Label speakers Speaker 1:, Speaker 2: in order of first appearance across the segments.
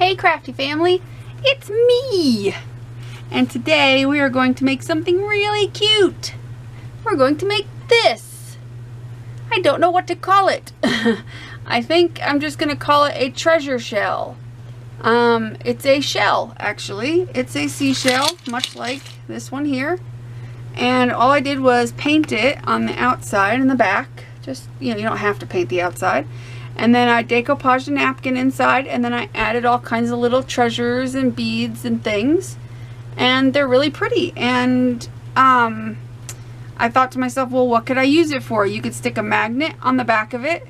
Speaker 1: Hey crafty family, it's me! And today we are going to make something really cute. We're going to make this. I don't know what to call it. I think I'm just going to call it a treasure shell. It's a shell actually. It's a seashell, much like this one here. And all I did was paint it on the outside and the back. Just, you don't have to paint the outside. And then I decoupaged a napkin inside, and then I added all kinds of little treasures and beads and things. And they're really pretty. And I thought to myself, well, what could I use it for? You could stick a magnet on the back of it,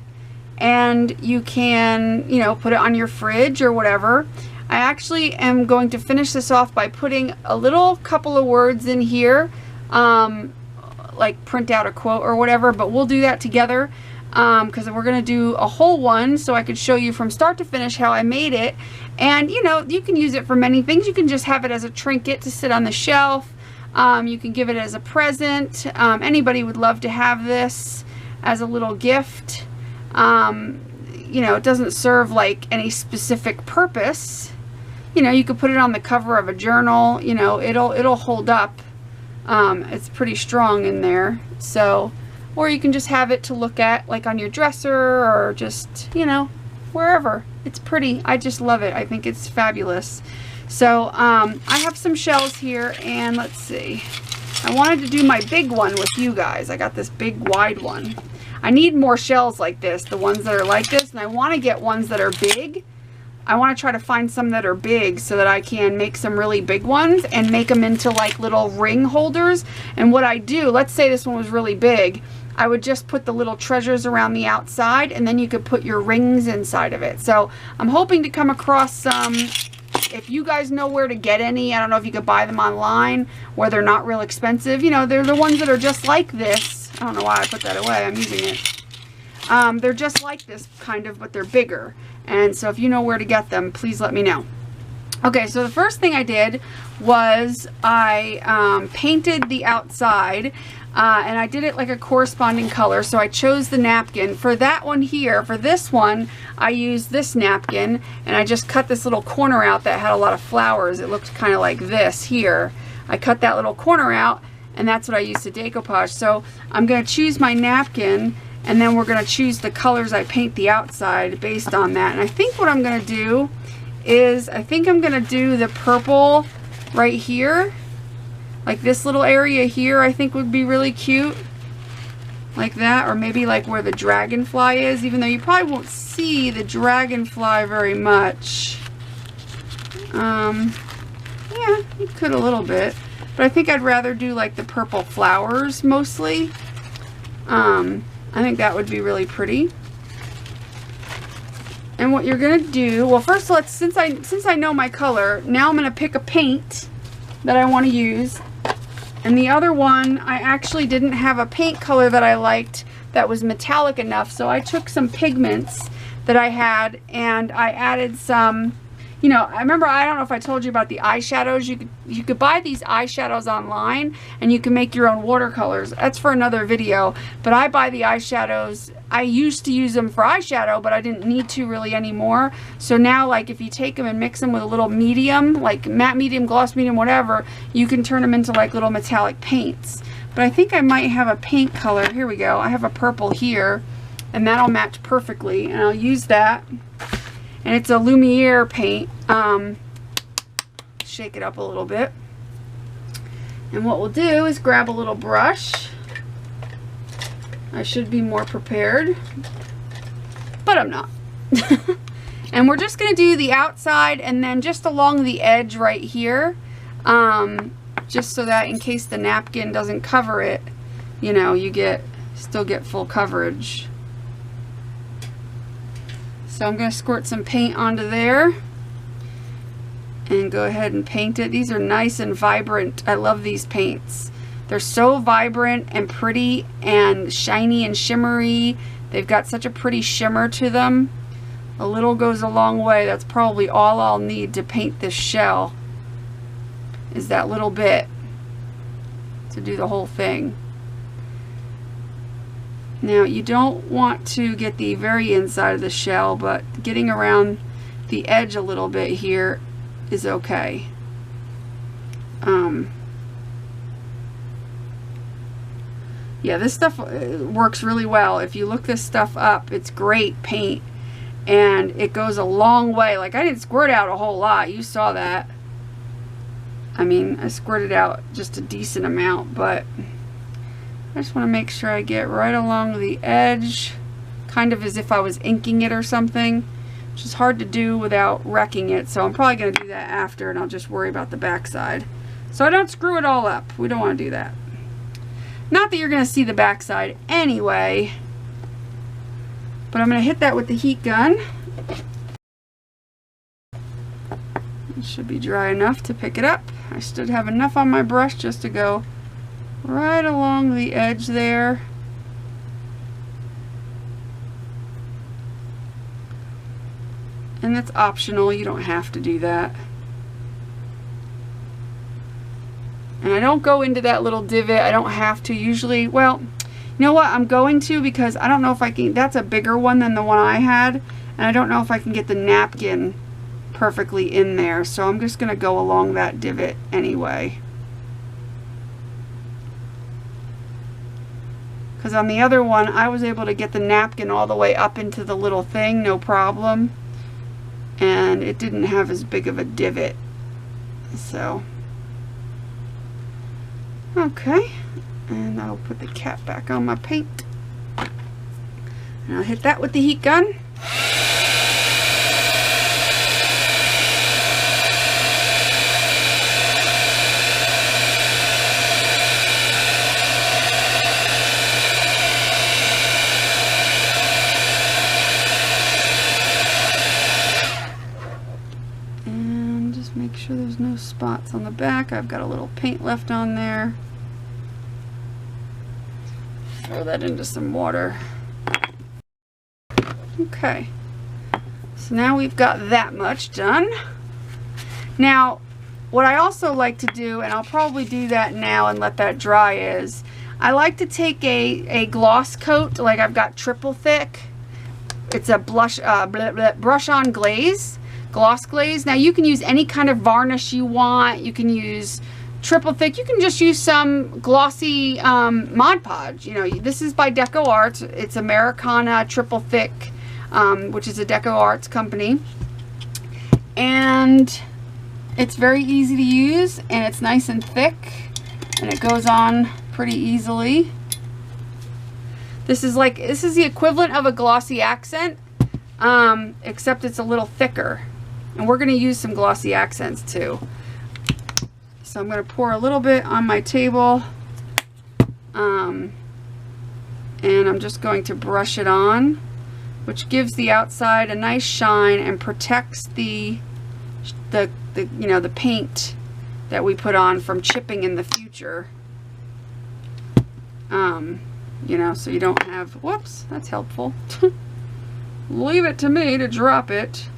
Speaker 1: and you can, put it on your fridge or whatever. I actually am going to finish this off by putting a little couple of words in here, like print out a quote or whatever, but we'll do that together. Because we're going to do a whole one so I could show you from start to finish how I made it. And you can use it for many things. You can just have it as a trinket to sit on the shelf. You can give it as a present. Anybody would love to have this as a little gift. It doesn't serve like any specific purpose. You could put it on the cover of a journal. It'll hold up. It's pretty strong in there. So, or you can just have it to look at like on your dresser or just, wherever. It's pretty. I just love it. I think it's fabulous. So I have some shells here, and let's see. I wanted to do my big one with you guys. I got this big wide one. I need more shells like this, the ones that are like this, and I want to get ones that are big. I want to try to find some that are big so that I can make some really big ones and make them into like little ring holders. And what I do, let's say this one was really big, I would just put the little treasures around the outside, and then you could put your rings inside of it. So I'm hoping to come across some. If you guys know where to get any, I don't know if you could buy them online where they're not real expensive. They're the ones that are just like this. I don't know why I put that away. I'm using it. They're just like this kind of, but they're bigger. And so if you know where to get them, please let me know. Okay, so the first thing I did was I painted the outside. And I did it like a corresponding color, so I chose the napkin. For that one here, for this one, I used this napkin, and I just cut this little corner out that had a lot of flowers. It looked kind of like this here. I cut that little corner out, and that's what I used to decoupage. So I'm going to choose my napkin, and then we're going to choose the colors I paint the outside based on that. And I think what I'm going to do is, I think I'm going to do the purple right here. Like this little area here, I think would be really cute. Like that, or maybe like where the dragonfly is, even though you probably won't see the dragonfly very much. Yeah, you could a little bit. But I think I'd rather do like the purple flowers mostly. I think that would be really pretty. And what you're gonna do, well first since I know my color, now I'm gonna pick a paint that I want to use. And the other one, I actually didn't have a paint color that I liked that was metallic enough, so I took some pigments that I had and I added some, I remember, I don't know if I told you about the eyeshadows. You could buy these eyeshadows online, and you can make your own watercolors. That's for another video, but I buy the eyeshadows. I used to use them for eyeshadow, but I didn't need to really anymore. So now, like, if you take them and mix them with a little medium, like matte medium, gloss medium, whatever, you can turn them into like little metallic paints. But I think I might have a paint color. Here we go. I have a purple here, and that'll match perfectly, and I'll use that. And it's a Lumiere paint. Shake it up a little bit. And what we'll do is grab a little brush. I should be more prepared, but I'm not. And we're just going to do the outside and then just along the edge right here. Just so that in case the napkin doesn't cover it, you still get full coverage. So I'm going to squirt some paint onto there and go ahead and paint it. These are nice and vibrant. I love these paints. They're so vibrant and pretty and shiny and shimmery. They've got such a pretty shimmer to them. A little goes a long way. That's probably all I'll need to paint this shell, is that little bit to do the whole thing. Now you don't want to get the very inside of the shell, but getting around the edge a little bit here is okay. Yeah, this stuff works really well. If you look this stuff up, it's great paint, and it goes a long way. Like, I didn't squirt out a whole lot. You saw that. I mean, I squirted out just a decent amount, but I just want to make sure I get right along the edge, kind of as if I was inking it or something, which is hard to do without wrecking it. So I'm probably going to do that after, and I'll just worry about the back side, so I don't screw it all up. We don't want to do that. Not that you're going to see the back side anyway, but I'm going to hit that with the heat gun. It should be dry enough to pick it up. I should have enough on my brush just to go right along the edge there. And that's optional, you don't have to do that. And I don't go into that little divot. I don't have to usually. Well, you know what? I'm going to, because I don't know if I can. That's a bigger one than the one I had, and I don't know if I can get the napkin perfectly in there. So I'm just going to go along that divot anyway. Because on the other one, I was able to get the napkin all the way up into the little thing, no problem. And it didn't have as big of a divot. So, okay. And I'll put the cap back on my paint. And I'll hit that with the heat gun. Make sure there's no spots on the back. I've got a little paint left on there. Throw that into some water. Okay, so now we've got that much done. Now, what I also like to do, and I'll probably do that now and let that dry, is I like to take a gloss coat, like I've got triple thick. It's a brush on glaze. Gloss glaze. Now you can use any kind of varnish you want. You can use triple thick. You can just use some glossy Mod Podge. You know, this is by Deco Arts. It's Americana Triple Thick, which is a Deco Arts company, and it's very easy to use, and it's nice and thick, and it goes on pretty easily. This is the equivalent of a glossy accent, except it's a little thicker. And we're going to use some glossy accents too. So I'm going to pour a little bit on my table. And I'm just going to brush it on, which gives the outside a nice shine and protects the paint that we put on from chipping in the future. You know, so you don't have, whoops, that's helpful. Leave it to me to drop it.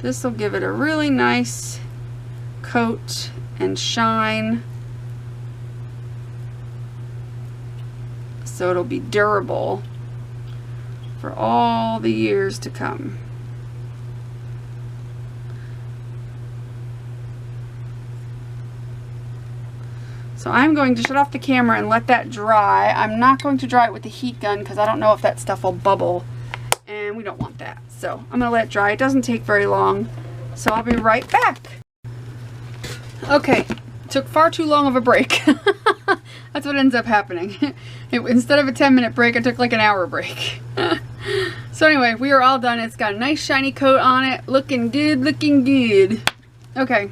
Speaker 1: This will give it a really nice coat and shine, so it'll be durable for all the years to come. So I'm going to shut off the camera and let that dry. I'm not going to dry it with the heat gun because I don't know if that stuff will bubble, and we don't want that. So I'm going to let it dry. It doesn't take very long, so I'll be right back. Okay, it took far too long of a break. That's what ends up happening. Instead of a 10-minute break, it took like an hour break. So anyway, we are all done. It's got a nice shiny coat on it. Looking good, looking good. Okay.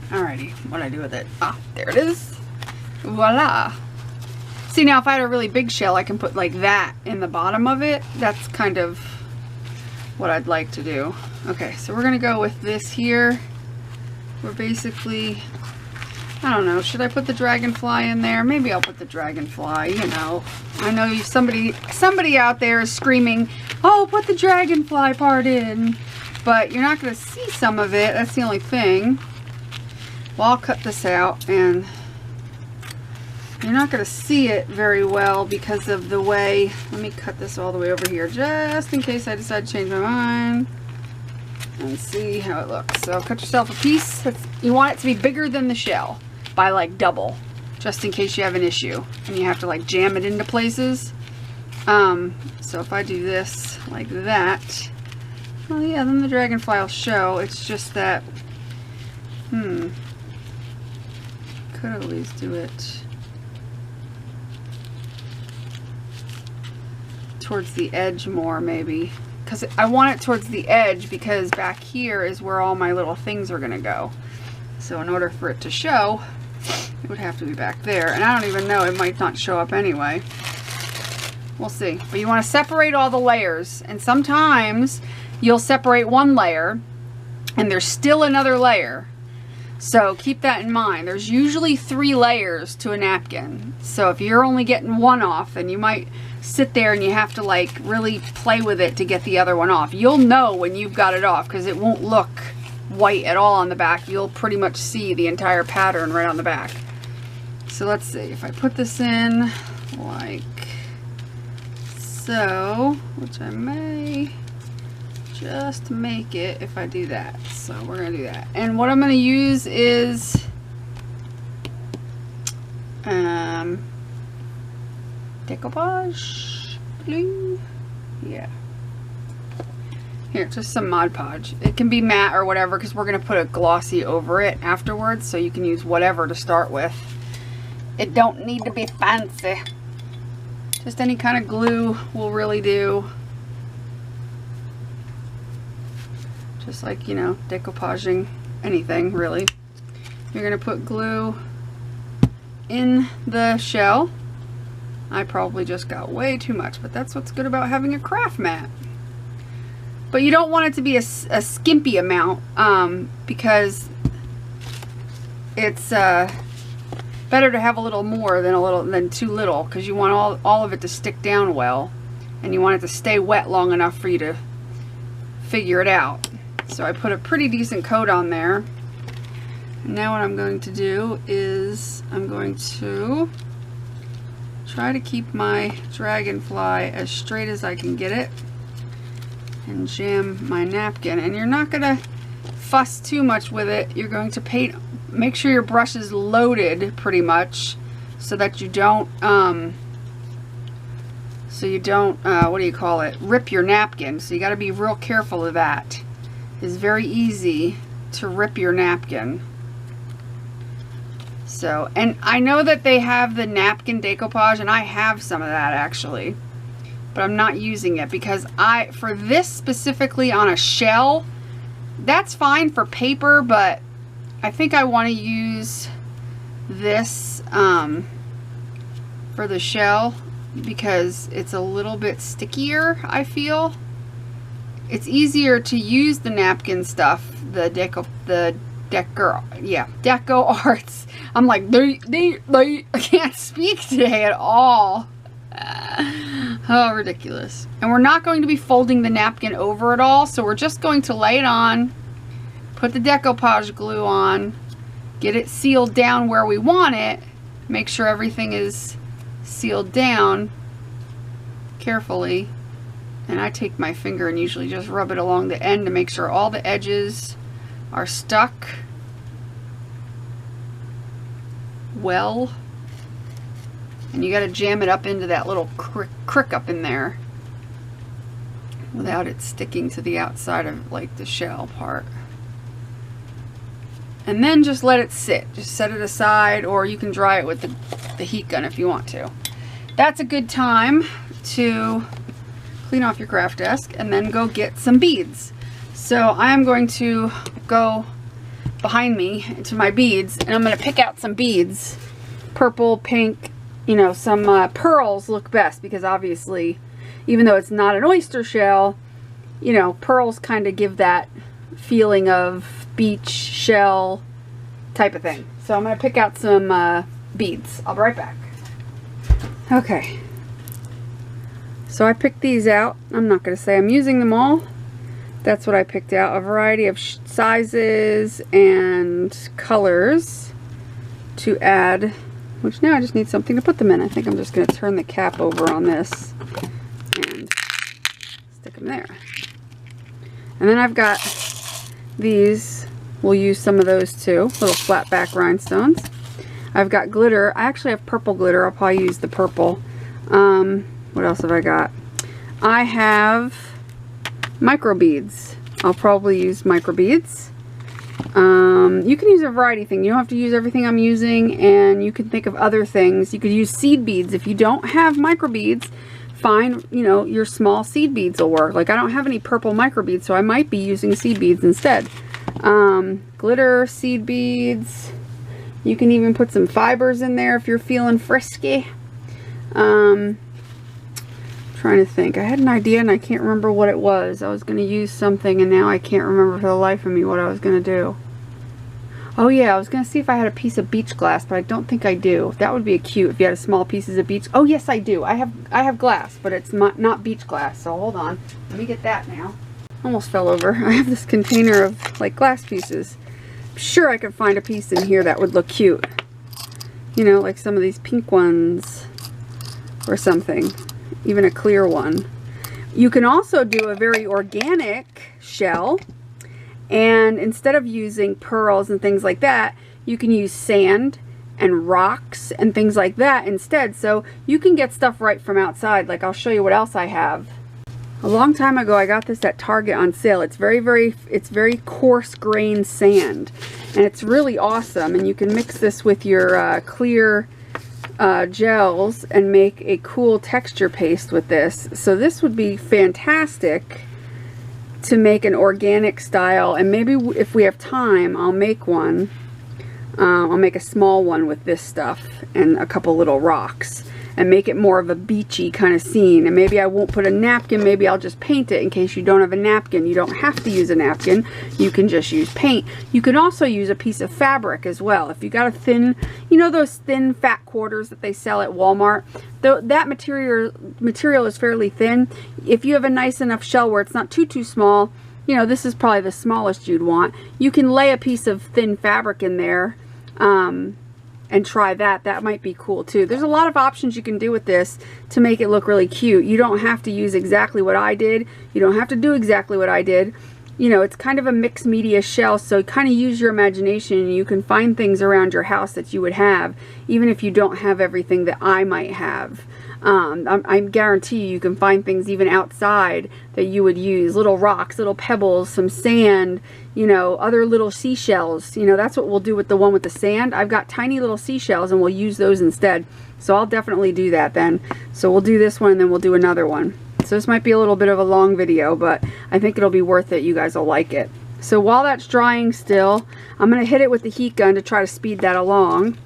Speaker 1: Alrighty, what do I do with it? Ah, there it is. Voila. See, now if I had a really big shell, I can put like that in the bottom of it. That's kind of what I'd like to do. Okay, so we're gonna go with this here. We're basically, I don't know, should I put the dragonfly in there? Maybe I'll put the dragonfly, you know. I know somebody out there is screaming, oh, put the dragonfly part in. But you're not gonna see some of it, that's the only thing. Well, I'll cut this out and You're not going to see it very well because of the way, let me cut this all the way over here just in case I decide to change my mind and see how it looks. So cut yourself a piece. You want it to be bigger than the shell by like double, just in case you have an issue and you have to like jam it into places. So if I do this like that, well yeah, then the dragonfly will show. It's just that, could always do it towards the edge more maybe, because I want it towards the edge because back here is where all my little things are gonna go. So in order for it to show, it would have to be back there, and I don't even know, it might not show up anyway. We'll see. But you want to separate all the layers, and sometimes you'll separate one layer and there's still another layer. So keep that in mind. There's usually 3 layers to a napkin. So if you're only getting one off, then you might sit there and you have to like really play with it to get the other one off. You'll know when you've got it off because it won't look white at all on the back. You'll pretty much see the entire pattern right on the back. So let's see. If I put this in like so, which I may just make it if I do that. So we're going to do that. And what I'm going to use is decoupage glue. Yeah. Here, just some Mod Podge. It can be matte or whatever because we're going to put a glossy over it afterwards, so you can use whatever to start with. It don't need to be fancy. Just any kind of glue will really do. Just like, you know, decoupaging anything really. You're going to put glue in the shell. I probably just got way too much, but that's what's good about having a craft mat. But you don't want it to be a skimpy amount because it's better to have a little more than too little, because you want all of it to stick down well, and you want it to stay wet long enough for you to figure it out. So I put a pretty decent coat on there. And now what I'm going to do is I'm going to try to keep my dragonfly as straight as I can get it and jam my napkin. And you're not going to fuss too much with it. You're going to paint, make sure your brush is loaded pretty much so that you don't what do you call it, rip your napkin. So you got to be real careful of that. It's very easy to rip your napkin. So, and I know that they have the napkin decoupage, and I have some of that actually, but I'm not using it because for this specifically on a shell, that's fine for paper, but I think I want to use this for the shell because it's a little bit stickier, I feel. It's easier to use the napkin stuff, the Deco Arts. I'm like, I can't speak today at all. Oh, ridiculous. And we're not going to be folding the napkin over at all, so we're just going to lay it on, put the decoupage glue on, get it sealed down where we want it, make sure everything is sealed down carefully. And I take my finger and usually just rub it along the end to make sure all the edges are stuck well. And you got to jam it up into that little crick up in there without it sticking to the outside of like the shell part. And then just let it sit. Just set it aside, or you can dry it with the heat gun if you want to. That's a good time to clean off your craft desk and then go get some beads. So I'm going to go behind me into my beads, and I'm going to pick out some beads. Purple, pink, you know, some pearls look best because obviously, even though it's not an oyster shell, you know, pearls kind of give that feeling of beach shell type of thing. So I'm going to pick out some beads. I'll be right back. Okay. So I picked these out. I'm not going to say I'm using them all. That's what I picked out. A variety of sizes and colors to add which now I just need something to put them in. I think I'm just going to turn the cap over on this and stick them there. And then I've got these. We'll use some of those too, little flat back rhinestones. I've got glitter. I actually have purple glitter. I'll probably use the purple. What else have I got? I have micro beads. I'll probably use micro beads. You can use a variety of things. You don't have to use everything I'm using, and you can think of other things. You could use seed beads. If you don't have micro beads, fine, you know, your small seed beads will work. Like I don't have any purple micro beads, so I might be using seed beads instead. Glitter, seed beads. You can even put some fibers in there if you're feeling frisky. Trying to think. I had an idea and I can't remember what it was. I was going to use something and now I can't remember for the life of me what I was going to do. Oh yeah, I was going to see if I had a piece of beach glass, but I don't think I do. That would be cute if you had a small pieces of beach. Oh yes, I do. I have glass, but it's not beach glass. So hold on. Let me get that now. Almost fell over. I have this container of like glass pieces. I'm sure I could find a piece in here that would look cute. You know, like some of these pink ones or something. Even a clear one. You can also do a very organic shell, and instead of using pearls and things like that, you can use sand and rocks and things like that instead. So you can get stuff right from outside. Like I'll show you what else I have. A long time ago I got this at Target on sale. It's very coarse grained sand, and it's really awesome. And you can mix this with your clear gels and make a cool texture paste with this. So this would be fantastic to make an organic style, and maybe if we have time I'll make one. I'll make a small one with this stuff and a couple little rocks and make it more of a beachy kind of scene. And maybe I won't put a napkin, maybe I'll just paint it in case you don't have a napkin. You don't have to use a napkin, you can just use paint. You can also use a piece of fabric as well. If you got a thin, you know those thin fat quarters that they sell at Walmart? That material is fairly thin. If you have a nice enough shell where it's not too small, you know, this is probably the smallest you'd want. You can lay a piece of thin fabric in there and try that. That might be cool too. There's a lot of options you can do with this to make it look really cute. You don't have to use exactly what I did. You don't have to do exactly what I did. You know, it's kind of a mixed media shell, so kind of use your imagination, and you can find things around your house that you would have, even if you don't have everything that I might have. I guarantee you can find things even outside that you would use. Little rocks, little pebbles, some sand, you know, other little seashells. You know, that's what we'll do with the one with the sand. I've got tiny little seashells and we'll use those instead. So I'll definitely do that then. So we'll do this one and then we'll do another one. So this might be a little bit of a long video, but I think it'll be worth it. You guys will like it. So while that's drying still, I'm going to hit it with the heat gun to try to speed that along.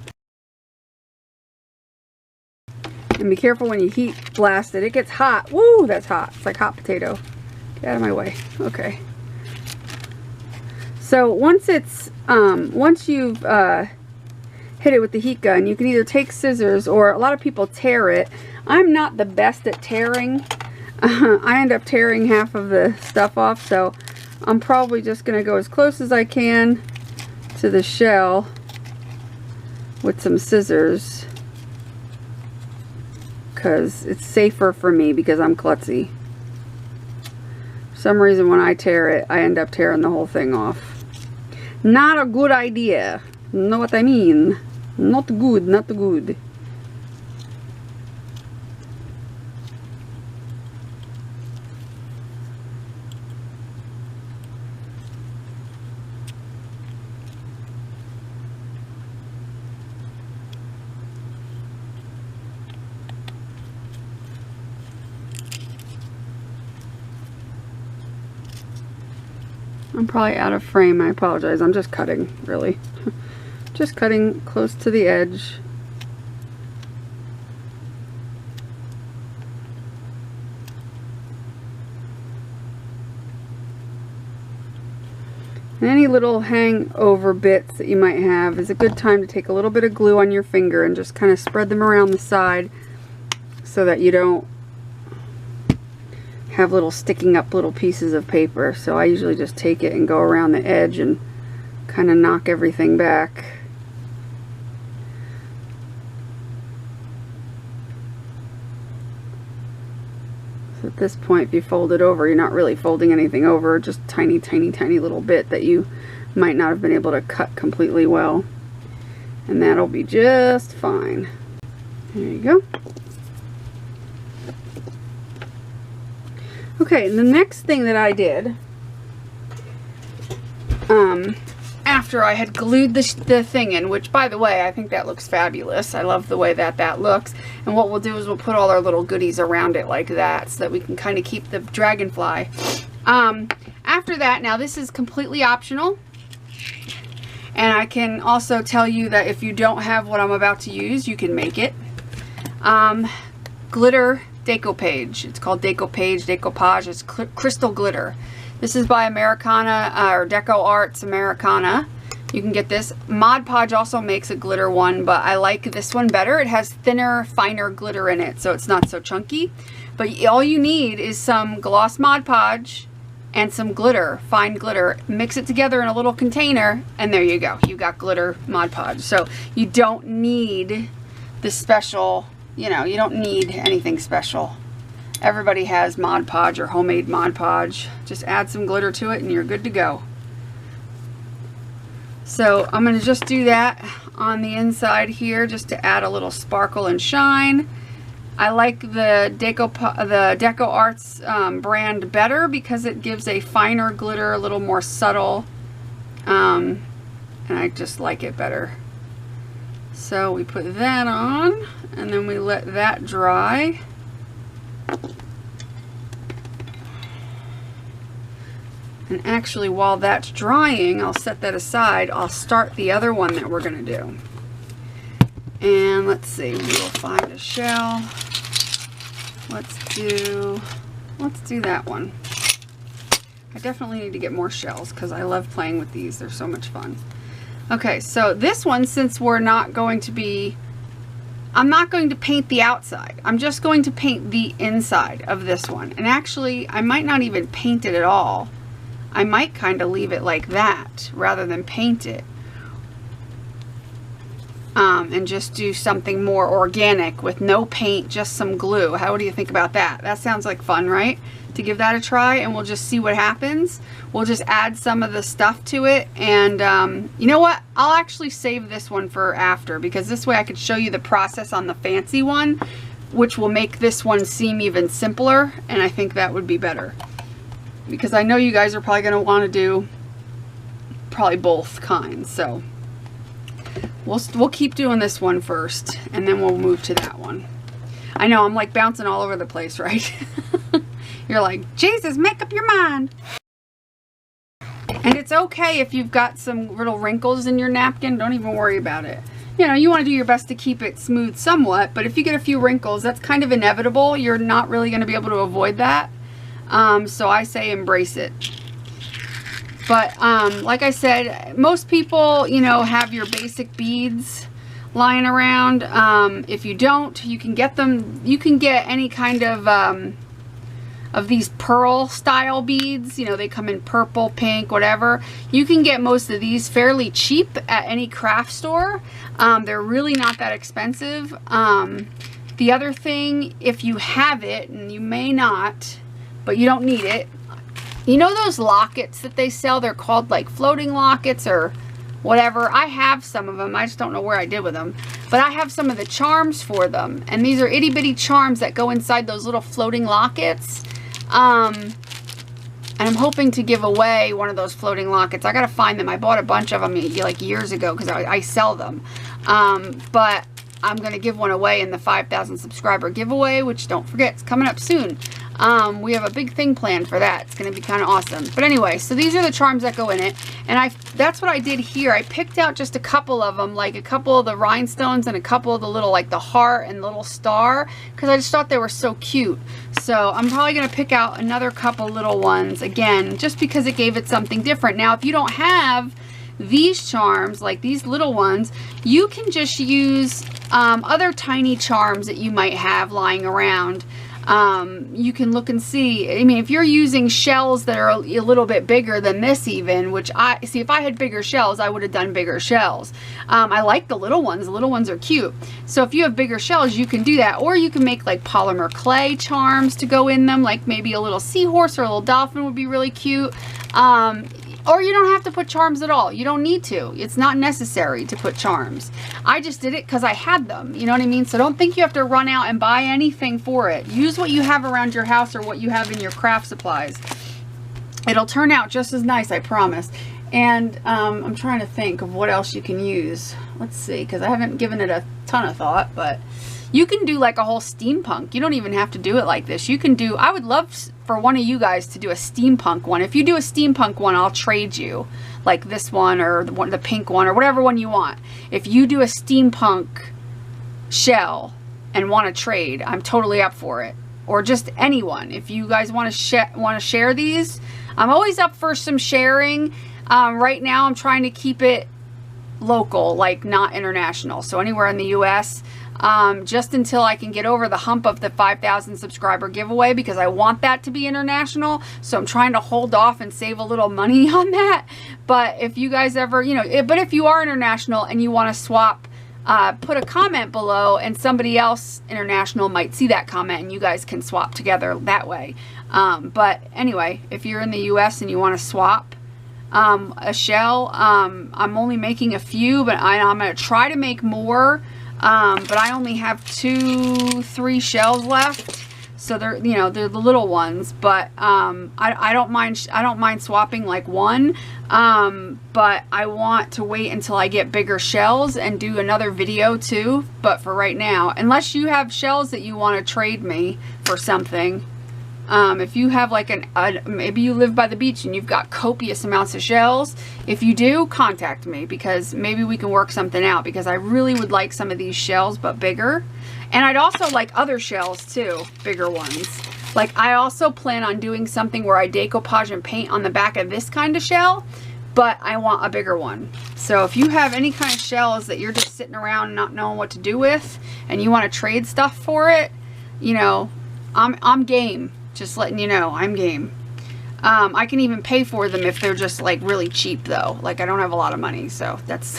Speaker 1: And be careful when you heat blast it. It gets hot. Woo, that's hot. It's like hot potato. Get out of my way. Okay. So once it's, once you've hit it with the heat gun, you can either take scissors, or a lot of people tear it. I'm not the best at tearing. I end up tearing half of the stuff off, so I'm probably just going to go as close as I can to the shell with some scissors, because it's safer for me because I'm klutzy. For some reason when I tear it, I end up tearing the whole thing off. Not a good idea. Know what I mean? Not good, not good. I'm probably out of frame. I apologize. I'm just cutting, really. Just cutting close to the edge. And any little hangover bits that you might have is a good time to take a little bit of glue on your finger and just kind of spread them around the side so that you don't have little sticking up little pieces of paper. So I usually just take it and go around the edge and kind of knock everything back. So at this point, if you fold it over, you're not really folding anything over, just tiny, tiny, tiny little bit that you might not have been able to cut completely well. And that'll be just fine. There you go. Okay, the next thing that I did, after I had glued the thing in, which by the way, I think that looks fabulous. I love the way that looks. And what we'll do is we'll put all our little goodies around it like that so that we can kind of keep the dragonfly. After that, now this is completely optional. And I can also tell you that if you don't have what I'm about to use, you can make it. Glitter decoupage. It's called decoupage. It's crystal glitter. This is by Americana, or Deco Arts Americana. You can get this. Mod Podge also makes a glitter one, but I like this one better. It has thinner, finer glitter in it, so it's not so chunky. But all you need is some gloss Mod Podge and some glitter, fine glitter. Mix it together in a little container, and there you go. You got glitter Mod Podge. So you don't need the special, you know, you don't need anything special. Everybody has Mod Podge or homemade Mod Podge. Just add some glitter to it and you're good to go. So I'm going to just do that on the inside here just to add a little sparkle and shine. I like the Deco Arts brand better because it gives a finer glitter, a little more subtle, and I just like it better. So we put that on and then we let that dry. And actually, while that's drying, I'll set that aside. I'll start the other one that we're going to do. And let's see, we will find a shell. Let's do that one. I definitely need to get more shells because I love playing with these. They're so much fun. Okay, so this one, since we're not going to be, I'm not going to paint the outside. I'm just going to paint the inside of this one. And actually, I might not even paint it at all. I might kind of leave it like that rather than paint it. And just do something more organic with no paint, just some glue. How do you think about that? That sounds like fun, right? To give that a try, and we'll just see what happens. We'll just add some of the stuff to it, and you know what? I'll actually save this one for after, because this way I could show you the process on the fancy one, which will make this one seem even simpler, and I think that would be better. Because I know you guys are probably going to want to do probably both kinds, so we'll keep doing this one first, and then we'll move to that one. I know, I'm like bouncing all over the place, right? You're like, Jesus, make up your mind. And it's okay if you've got some little wrinkles in your napkin. Don't even worry about it. You know, you want to do your best to keep it smooth somewhat, but if you get a few wrinkles, that's kind of inevitable. You're not really going to be able to avoid that. So I say embrace it. But like I said, most people, you know, have your basic beads lying around. If you don't, you can get them. You can get any kind of these pearl style beads. You know, they come in purple, pink, whatever. You can get most of these fairly cheap at any craft store. They're really not that expensive. The other thing, if you have it, and you may not, but you don't need it, you know those lockets that they sell? They're called like floating lockets or whatever. I have some of them. I just don't know where I did with them. But I have some of the charms for them. And these are itty bitty charms that go inside those little floating lockets. And I'm hoping to give away one of those floating lockets. I gotta find them. I bought a bunch of them like years ago because I sell them. But I'm gonna give one away in the 5,000 subscriber giveaway, which don't forget, it's coming up soon. We have a big thing planned for that. It's going to be kind of awesome. But anyway, so these are the charms that go in it. And that's what I did here. I picked out just a couple of them, like a couple of the rhinestones and a couple of the little, like the heart and little star, because I just thought they were so cute. So I'm probably going to pick out another couple little ones, again, just because it gave it something different. Now, if you don't have these charms, like these little ones, you can just use other tiny charms that you might have lying around. You can look and see. I mean, if you're using shells that are a little bit bigger than this even, which I see, if I had bigger shells, I would have done bigger shells. I like the little ones. The little ones are cute. So if you have bigger shells, you can do that. Or you can make like polymer clay charms to go in them, like maybe a little seahorse or a little dolphin would be really cute. Or you don't have to put charms at all. You don't need to. It's not necessary to put charms. I just did it because I had them. You know what I mean? So don't think you have to run out and buy anything for it. Use what you have around your house or what you have in your craft supplies. It'll turn out just as nice, I promise. And I'm trying to think of what else you can use. Let's see, because I haven't given it a ton of thought, but you can do like a whole steampunk. You don't even have to do it like this. You can do, I would love for one of you guys to do a steampunk one. If you do a steampunk one, I'll trade you like this one or the pink one or whatever one you want. If you do a steampunk shell and want to trade, I'm totally up for it. Or just anyone. If you guys want to share these, I'm always up for some sharing. Right now I'm trying to keep it local, like not international. So anywhere in the US, just until I can get over the hump of the 5,000 subscriber giveaway, because I want that to be international. So I'm trying to hold off and save a little money on that. But if you guys ever, you know, but if you are international and you want to swap, put a comment below and somebody else international might see that comment and you guys can swap together that way. But anyway, if you're in the US and you want to swap a shell, I'm only making a few, but I'm going to try to make more. But I only have 2-3 shells left, so they're, you know, they're the little ones. But I don't mind swapping like one. But I want to wait until I get bigger shells and do another video too. But for right now, unless you have shells that you want to trade me for something. If you have like maybe you live by the beach and you've got copious amounts of shells, if you do, contact me, because maybe we can work something out, because I really would like some of these shells but bigger. And I'd also like other shells too, bigger ones. Like I also plan on doing something where I decoupage and paint on the back of this kind of shell, but I want a bigger one. So if you have any kind of shells that you're just sitting around not knowing what to do with and you want to trade stuff for it, you know, I'm game. Just letting you know, I'm game. I can even pay for them if they're just like really cheap though. Like I don't have a lot of money, so that's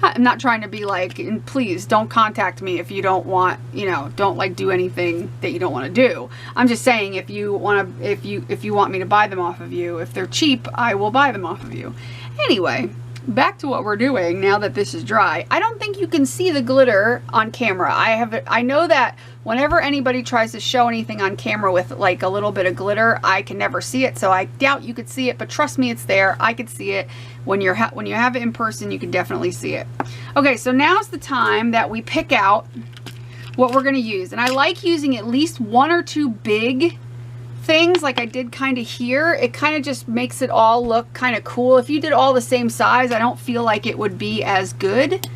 Speaker 1: I'm not trying to be like, and please don't contact me if you don't want, you know, don't like do anything that you don't want to do. I'm just saying, if you want to, if you want me to buy them off of you, if they're cheap, I will buy them off of you. Anyway, back to what we're doing now that this is dry. I don't think you can see the glitter on camera. I know that whenever anybody tries to show anything on camera with like a little bit of glitter, I can never see it. So I doubt you could see it, but trust me, it's there. I could see it. When you have it in person, you can definitely see it. Okay, so now's the time that we pick out what we're going to use. And I like using at least 1 or 2 big things like I did kind of here. It kind of just makes it all look kind of cool. If you did all the same size, I don't feel like it would be as good.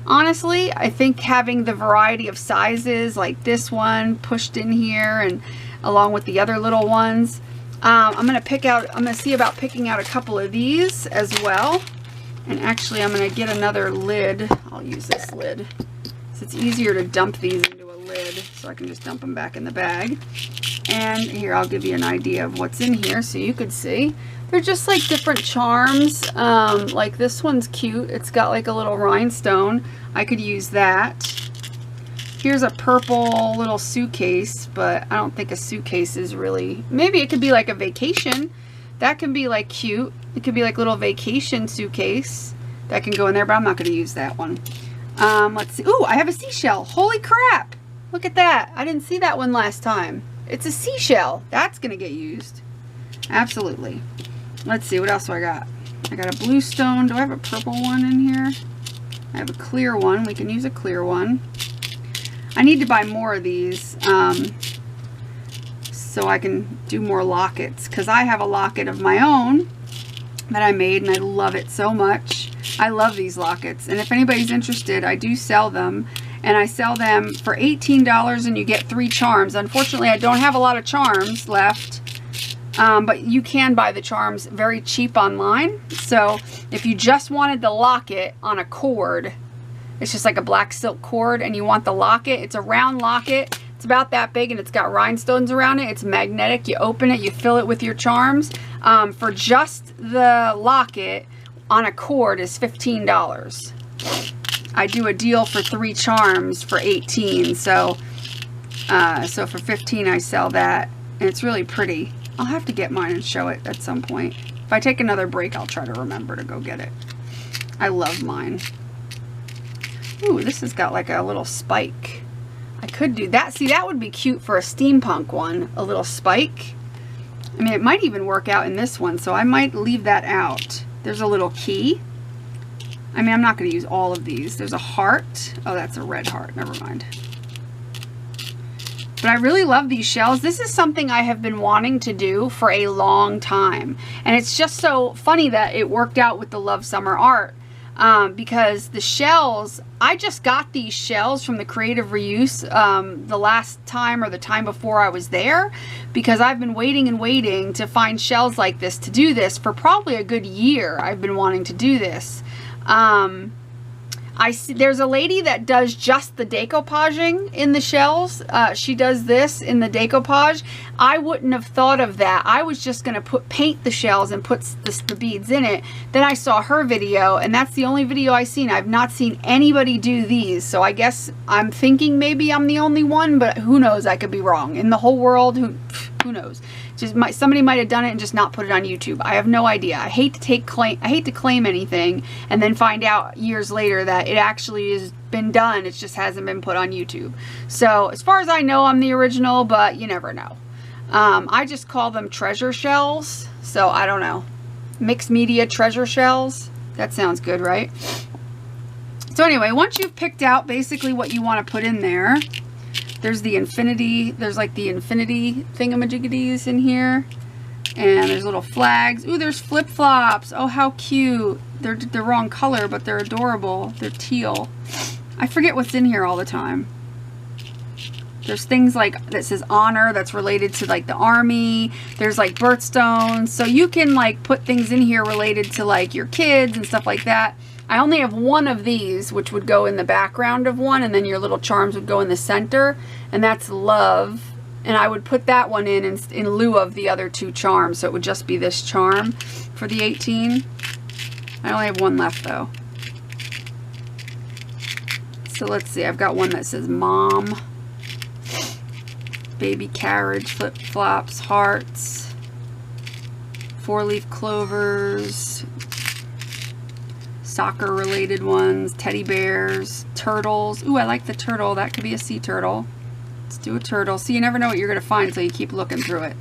Speaker 1: Honestly, I think having the variety of sizes like this one pushed in here and along with the other little ones, I'm going to see about picking out a couple of these as well. And actually I'm going to get another lid. I'll use this lid. So it's easier to dump these into a lid, so I can just dump them back in the bag. And here, I'll give you an idea of what's in here so you could see. They're just like different charms. Like this one's cute. It's got like a little rhinestone. I could use that. Here's a purple little suitcase, but I don't think a suitcase is really, maybe it could be like a vacation. That can be like cute. It could be like a little vacation suitcase that can go in there, but I'm not going to use that one. Let's see. Ooh, I have a seashell. Holy crap. Look at that. I didn't see that one last time. It's a seashell. That's going to get used. Absolutely. Let's see. What else do I got? I got a blue stone. Do I have a purple one in here? I have a clear one. We can use a clear one. I need to buy more of these so I can do more lockets, because I have a locket of my own that I made and I love it so much. I love these lockets, and if anybody's interested, I do sell them. And I sell them for $18 and you get 3 charms. Unfortunately, I don't have a lot of charms left, but you can buy the charms very cheap online. So if you just wanted the locket on a cord, it's just like a black silk cord, and you want the locket, it's a round locket It's about that big and it's got rhinestones around it. It's magnetic. You open it, you fill it with your charms. For just the locket on a cord is $15. I do a deal for 3 charms for $18. So for $15 I sell that. And it's really pretty. I'll have to get mine and show it at some point. If I take another break, I'll try to remember to go get it. I love mine. Ooh, this has got like a little spike. I could do that. See, that would be cute for a steampunk one. A little spike. I mean, it might even work out in this one, so I might leave that out. There's a little key. I mean, I'm not going to use all of these. There's a heart. Oh, that's a red heart. Never mind. But I really love these shells. This is something I have been wanting to do for a long time. And it's just so funny that it worked out with the Love Summer Art. Because the shells, I just got these shells from the Creative Reuse the last time or the time before I was there, because I've been waiting and waiting to find shells like this to do this for probably a good year. I've been wanting to do this. I see there's a lady that does just the decoupaging in the shells. She does this in the decoupage. I wouldn't have thought of that. I was just going to paint the shells and put the beads in it. Then I saw her video, and that's the only video I've seen. I've not seen anybody do these. So I guess I'm thinking maybe I'm the only one, but who knows? I could be wrong. In the whole world, who knows? Somebody might have done it and just not put it on YouTube. I have no idea. I hate to claim anything and then find out years later that it actually has been done. It just hasn't been put on YouTube. So as far as I know, I'm the original, but you never know. I just call them treasure shells. So I don't know. Mixed media treasure shells. That sounds good, right? So anyway, once you've picked out basically what you want to put in there, there's the infinity, there's like the infinity thingamajiggities in here. And there's little flags. Ooh, there's flip-flops. Oh, how cute. They're the wrong color, but they're adorable. They're teal. I forget what's in here all the time. There's things like that says honor, that's related to like the army. There's like birthstones. So you can like put things in here related to like your kids and stuff like that. I only have one of these, which would go in the background of one, and then your little charms would go in the center, and that's love. And I would put that one in lieu of the other 2 charms, so it would just be this charm for the 18. I only have one left though. So let's see, I've got one that says mom, baby carriage, flip-flops, hearts, 4-leaf clovers, soccer related ones, teddy bears, turtles. Ooh, I like the turtle. That could be a sea turtle. Let's do a turtle. See, you never know what you're going to find until you keep looking through it.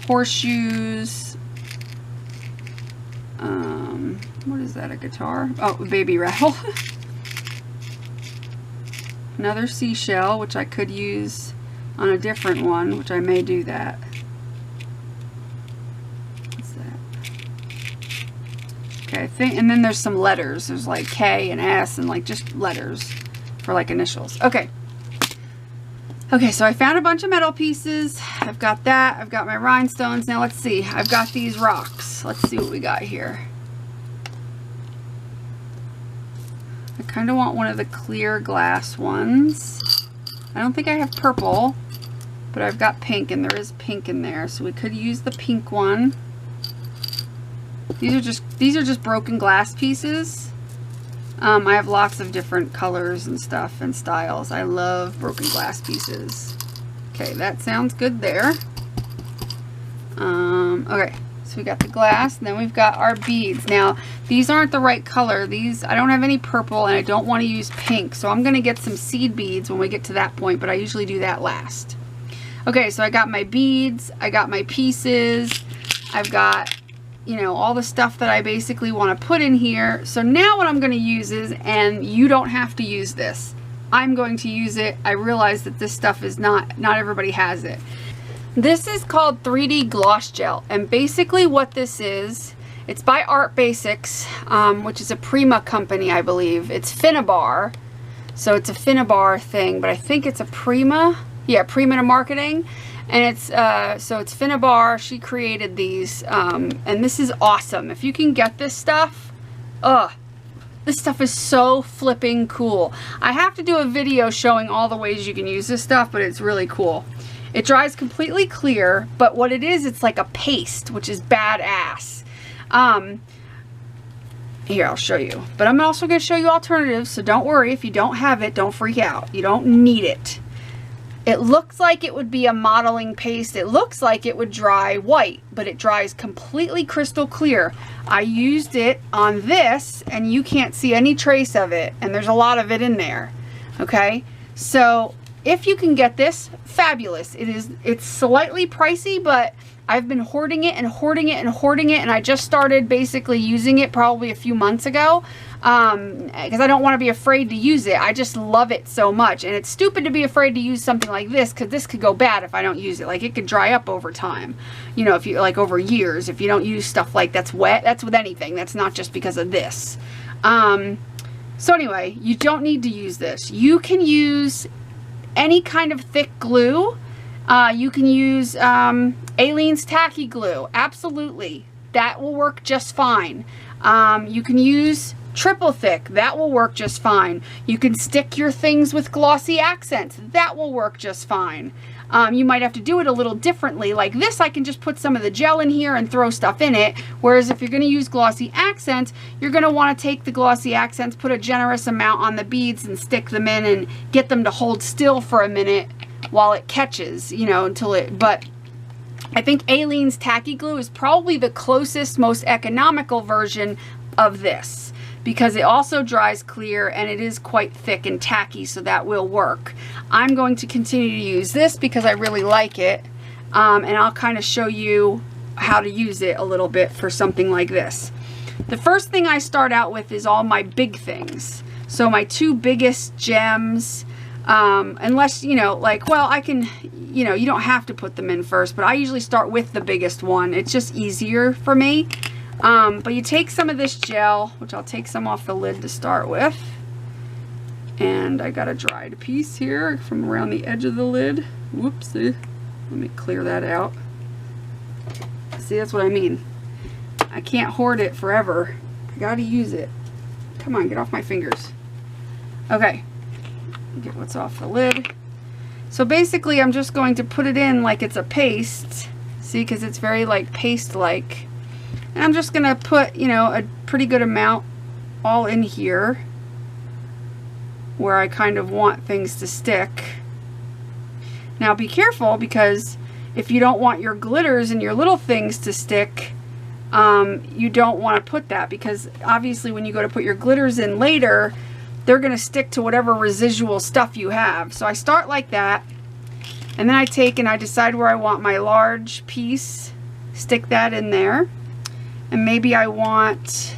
Speaker 1: Horseshoes. What is that, a guitar? Oh, a baby rattle. Another seashell, which I could use on a different one, which I may do that. Okay, and then there's some letters. There's like K and S and like just letters for like initials. Okay. Okay, so I found a bunch of metal pieces. I've got that. I've got my rhinestones. Now let's see. I've got these rocks. Let's see what we got here. I kind of want one of the clear glass ones. I don't think I have purple, but I've got pink, and there is pink in there. So we could use the pink one. These are just broken glass pieces. I have lots of different colors and stuff and styles. I love broken glass pieces. Okay, that sounds good there. Okay, so we got the glass, and then we've got our beads. Now, these aren't the right color. I don't have any purple, and I don't want to use pink, so I'm going to get some seed beads when we get to that point, but I usually do that last. Okay, so I got my beads, I got my pieces, I've got, you know, all the stuff that I basically want to put in here. So now what I'm going to use is, and you don't have to use this, I'm going to use it. I realize that this stuff is not everybody has it. This is called 3D Gloss Gel, and basically what this is, it's by Art Basics, which is a Prima company, I believe. It's Finnabar, so it's a Finnabar thing, but I think it's a Prima. Yeah, Prima Marketing. And it's, so it's Finnabar. She created these, and this is awesome. If you can get this stuff, This stuff is so flipping cool. I have to do a video showing all the ways you can use this stuff, but it's really cool. It dries completely clear, but what it is, it's like a paste, which is badass. Here, I'll show you. But I'm also going to show you alternatives, so don't worry. If you don't have it, don't freak out. You don't need it. It looks like it would be a modeling paste. It looks like it would dry white, but it dries completely crystal clear. I used it on this, and you can't see any trace of it, and there's a lot of it in there. Okay? So, if you can get this, fabulous. It's slightly pricey, but I've been hoarding it and hoarding it and hoarding it, and I just started basically using it probably a few months ago because I don't want to be afraid to use it. I just love it so much, and it's stupid to be afraid to use something like this because this could go bad if I don't use it. Like, it could dry up over time, you know, if you like over years if you don't use stuff like that's wet. That's with anything. That's not just because of this. So anyway, you don't need to use this. You can use any kind of thick glue. You can use Aleene's Tacky Glue. Absolutely. That will work just fine. You can use triple thick. That will work just fine. You can stick your things with glossy accents. That will work just fine. You might have to do it a little differently. Like this, I can just put some of the gel in here and throw stuff in it. Whereas if you're going to use glossy accents, you're going to want to take the glossy accents, put a generous amount on the beads and stick them in and get them to hold still for a minute while it catches, you know, until it, but I think Aleene's Tacky Glue is probably the closest, most economical version of this because it also dries clear and it is quite thick and tacky, so that will work. I'm going to continue to use this because I really like it, and I'll kind of show you how to use it a little bit for something like this. The first thing I start out with is all my big things. So my two biggest gems, unless, you know, like, well, I can, you know, you don't have to put them in first, but I usually start with the biggest one. It's just easier for me. But you take some of this gel, which I'll take some off the lid to start with. And I got a dried piece here from around the edge of the lid. Whoopsie. Let me clear that out. See, that's what I mean. I can't hoard it forever. I gotta use it. Come on, get off my fingers. Okay. Get what's off the lid. So basically I'm just going to put it in like it's a paste. See, because it's very like paste-like. And I'm just going to put, you know, a pretty good amount all in here where I kind of want things to stick. Now be careful, because if you don't want your glitters and your little things to stick, you don't want to put that, because obviously when you go to put your glitters in later, they're going to stick to whatever residual stuff you have. So I start like that, and then I take and I decide where I want my large piece, stick that in there, and maybe I want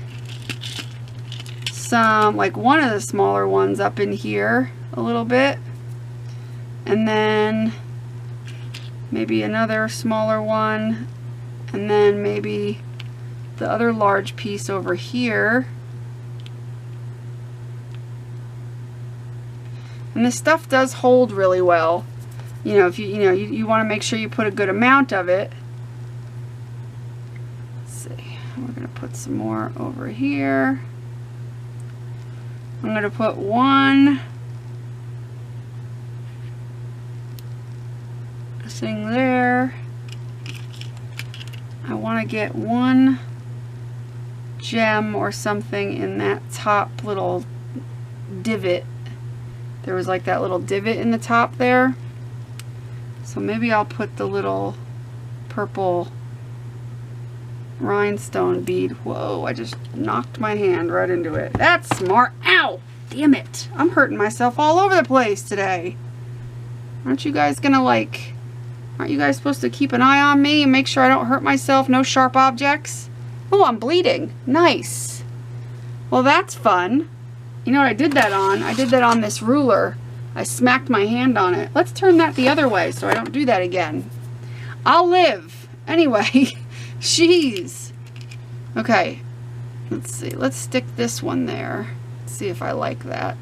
Speaker 1: some, like one of the smaller ones up in here a little bit, and then maybe another smaller one, and then maybe the other large piece over here. And this stuff does hold really well. You know, if you want to make sure you put a good amount of it. Let's see. We're going to put some more over here. I'm going to put one thing there. I want to get one gem or something in that top little divot. There was like that little divot in the top there. So maybe I'll put the little purple rhinestone bead. Whoa, I just knocked my hand right into it. That's smart. Ow! Damn it. I'm hurting myself all over the place today. Aren't you guys gonna aren't you guys supposed to keep an eye on me and make sure I don't hurt myself? No sharp objects? Oh, I'm bleeding. Nice. Well, that's fun. You know what I did that on? I did that on this ruler. I smacked my hand on it. Let's turn that the other way so I don't do that again. I'll live. Anyway, jeez. Okay, let's see. Let's stick this one there. Let's see if I like that.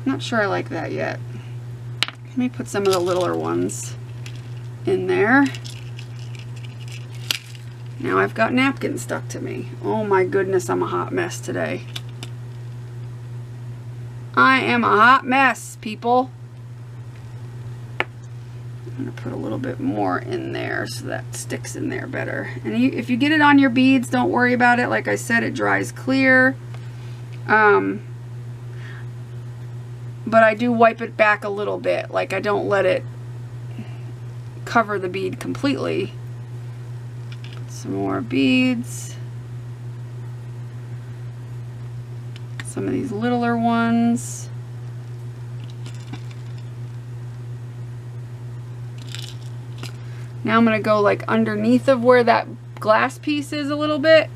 Speaker 1: Not sure I like that yet. Let me put some of the littler ones in there. Now I've got napkins stuck to me. Oh my goodness, I'm a hot mess today. I am a hot mess, people. I'm going to put a little bit more in there so that sticks in there better. And if you get it on your beads, don't worry about it. Like I said, it dries clear. But I do wipe it back a little bit. Like I don't let it cover the bead completely. Put some more beads. Some of these littler ones. Now I'm going to go like underneath of where that glass piece is a little bit.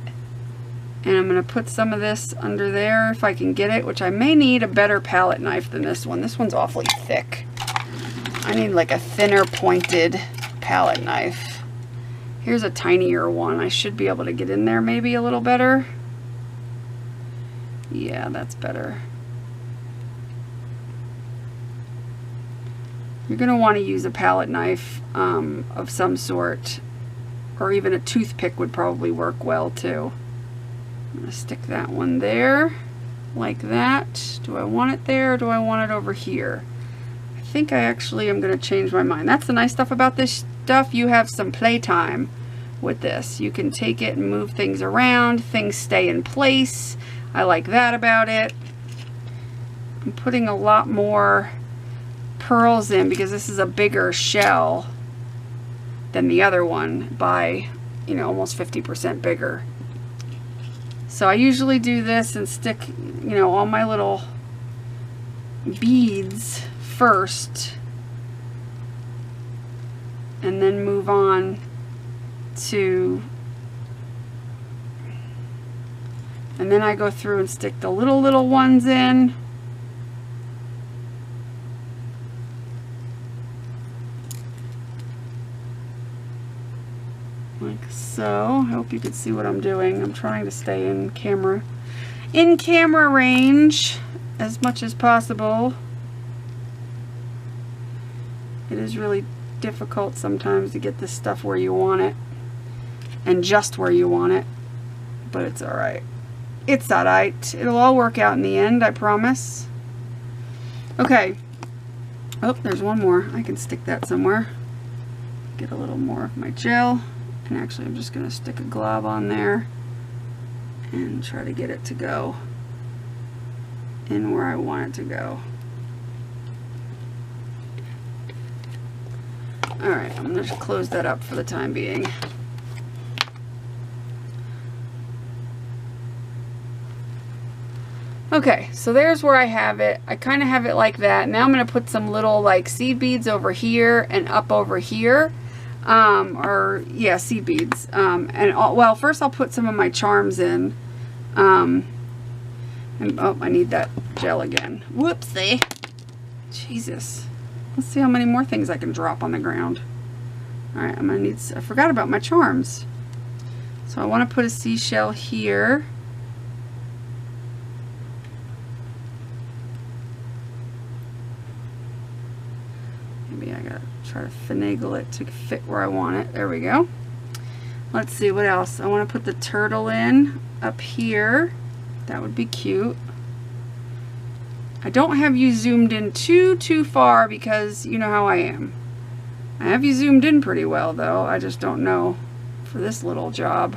Speaker 1: And I'm going to put some of this under there if I can get it, which I may need a better palette knife than this one. This one's awfully thick. I need like a thinner pointed palette knife. Here's a tinier one. I should be able to get in there maybe a little better. Yeah, that's better. You're going to want to use a palette knife of some sort, or even a toothpick would probably work well too. I'm going to stick that one there, like that. Do I want it there, or do I want it over here? I think I actually am going to change my mind. That's the nice stuff about this stuff. You have some playtime with this. You can take it and move things around. Things stay in place. I like that about it. I'm putting a lot more pearls in because this is a bigger shell than the other one by, you know, almost 50% bigger. So I usually do this and stick, you know, all my little beads first and then move on to, and then I go through and stick the little ones in. Like so. I hope you can see what I'm doing. I'm trying to stay in camera range as much as possible. It is really difficult sometimes to get this stuff where you want it and just where you want it, but it's alright. It's alright. It'll all work out in the end, I promise. Okay. Oh, there's one more. I can stick that somewhere. Get a little more of my gel. And actually I'm just going to stick a glob on there and try to get it to go in where I want it to go. Alright, I'm going to close that up for the time being. Okay, so there's where I have it. I kind of have it like that. Now I'm going to put some little like seed beads over here and up over here. Yeah, seed beads. Well, first I'll put some of my charms in. And, oh, I need that gel again. Whoopsie. Jesus. Let's see how many more things I can drop on the ground. Alright, I'm going to need, I forgot about my charms. So I want to put a seashell here. Maybe I gotta try to finagle it to fit where I want it. There we go. Let's see what else. I want to put the turtle in up here. That would be cute. I don't have you zoomed in too far because you know how I am. I have you zoomed in pretty well though. I just don't know for this little job.